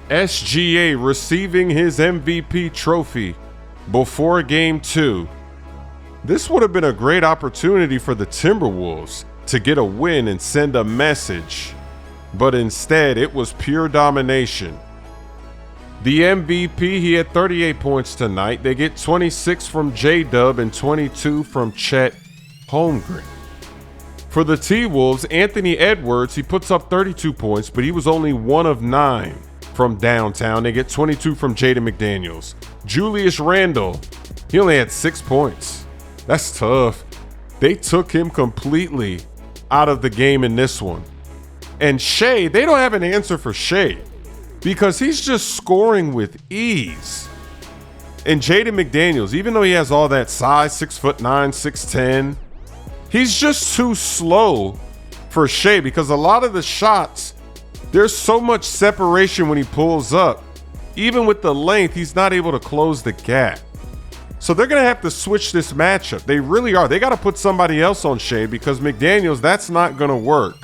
SGA receiving his MVP trophy before Game 2. This would have been a great opportunity for the Timberwolves to get a win and send a message, but instead it was pure domination. The MVP, he had 38 points tonight. They get 26 from J-Dub and 22 from Chet Holmgren. For the T-Wolves, Anthony Edwards, he puts up 32 points, but he was only 1 of 9 from downtown. They get 22 from Jaden McDaniels. Julius Randle, he only had 6 points. That's tough. They took him completely out of the game in this one. And Shea, they don't have an answer for Shea, because he's just scoring with ease. And Jaden McDaniels, even though he has all that size, 6'9", 6'10", he's just too slow for Shea, because a lot of the shots, there's so much separation when he pulls up. Even with the length, he's not able to close the gap. So they're going to have to switch this matchup. They really are. They got to put somebody else on Shea, because McDaniels, that's not going to work.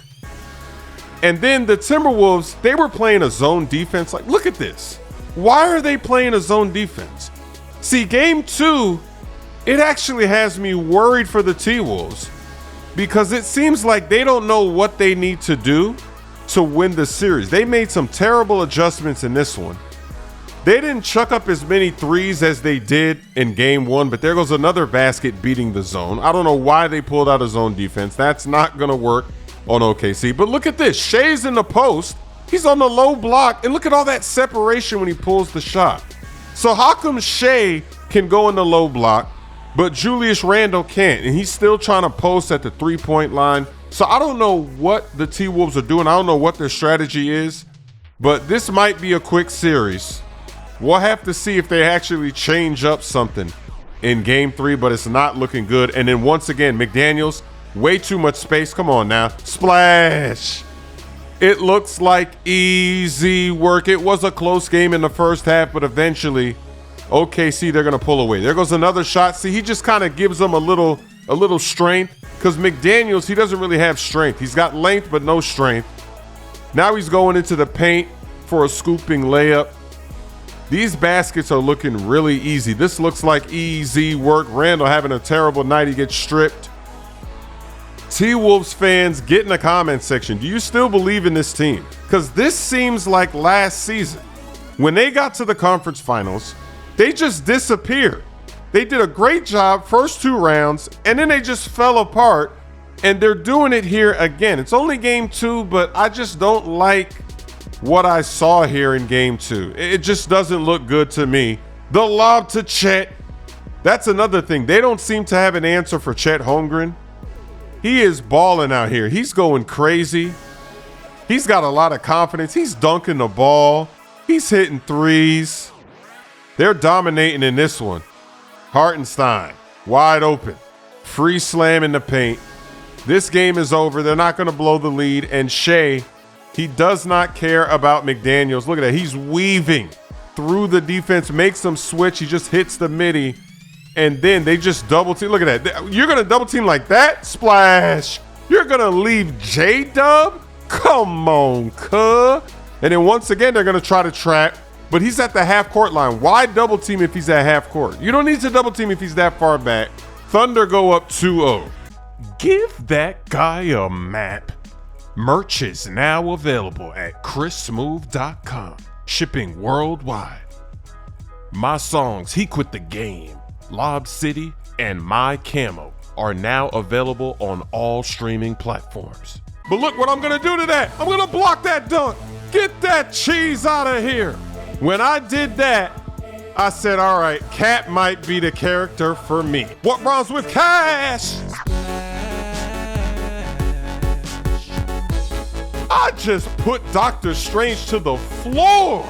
And then the Timberwolves, they were playing a zone defense. Like, look at this. Why are they playing a zone defense? See, Game 2, it actually has me worried for the T-Wolves, because it seems like they don't know what they need to do to win the series. They made some terrible adjustments in this one. They didn't chuck up as many threes as they did in Game 1, but there goes another basket beating the zone. I don't know why they pulled out a zone defense. That's not going to work on OKC. But look at this. Shea's in the post. He's on the low block. And look at all that separation when he pulls the shot. So how come Shea can go in the low block, but Julius Randle can't? And he's still trying to post at the three-point line. So I don't know what the T-Wolves are doing. I don't know what their strategy is. But this might be a quick series. We'll have to see if they actually change up something in Game 3, but it's not looking good. And then once again, McDaniels, way too much space. Come on now. Splash. It looks like easy work. It was a close game in the first half, but eventually, OKC, they're going to pull away. There goes another shot. See, he just kind of gives them a little strength, because McDaniels, he doesn't really have strength. He's got length, but no strength. Now he's going into the paint for a scooping layup. These baskets are looking really easy. This looks like easy work. Randall having a terrible night. He gets stripped. T-Wolves fans, get in the comment section. Do you still believe in this team? Because this seems like last season. When they got to the conference finals, they just disappeared. They did a great job first 2 rounds, and then they just fell apart, and they're doing it here again. It's only Game 2, but I just don't like what I saw here in Game 2. It just doesn't look good to me. The lob to Chet. That's another thing. They don't seem to have an answer for Chet Holmgren. He is balling out here. He's going crazy. He's got a lot of confidence. He's dunking the ball. He's hitting threes. They're dominating in this one. Hartenstein, wide open. Free slam in the paint. This game is over. They're not going to blow the lead. And Shea, he does not care about McDaniels. Look at that. He's weaving through the defense, makes them switch. He just hits the midi, and then they just double team. Look at that. You're going to double team like that? Splash. You're going to leave J-Dub? Come on, cuh. And then once again, they're going to try to trap, but he's at the half-court line. Why double team if he's at half-court? You don't need to double team if he's that far back. Thunder go up 2-0. Give that guy a map. Merch is now available at chrissmooth.com, shipping worldwide. My songs, He Quit the Game, Lob City, and My Camo are now available on all streaming platforms. But look what I'm going to do to that. I'm going to block that dunk. Get that cheese out of here. When I did that, I said, all right, Cat might be the character for me. What rhymes with cash? I just put Dr. Strange to the floor.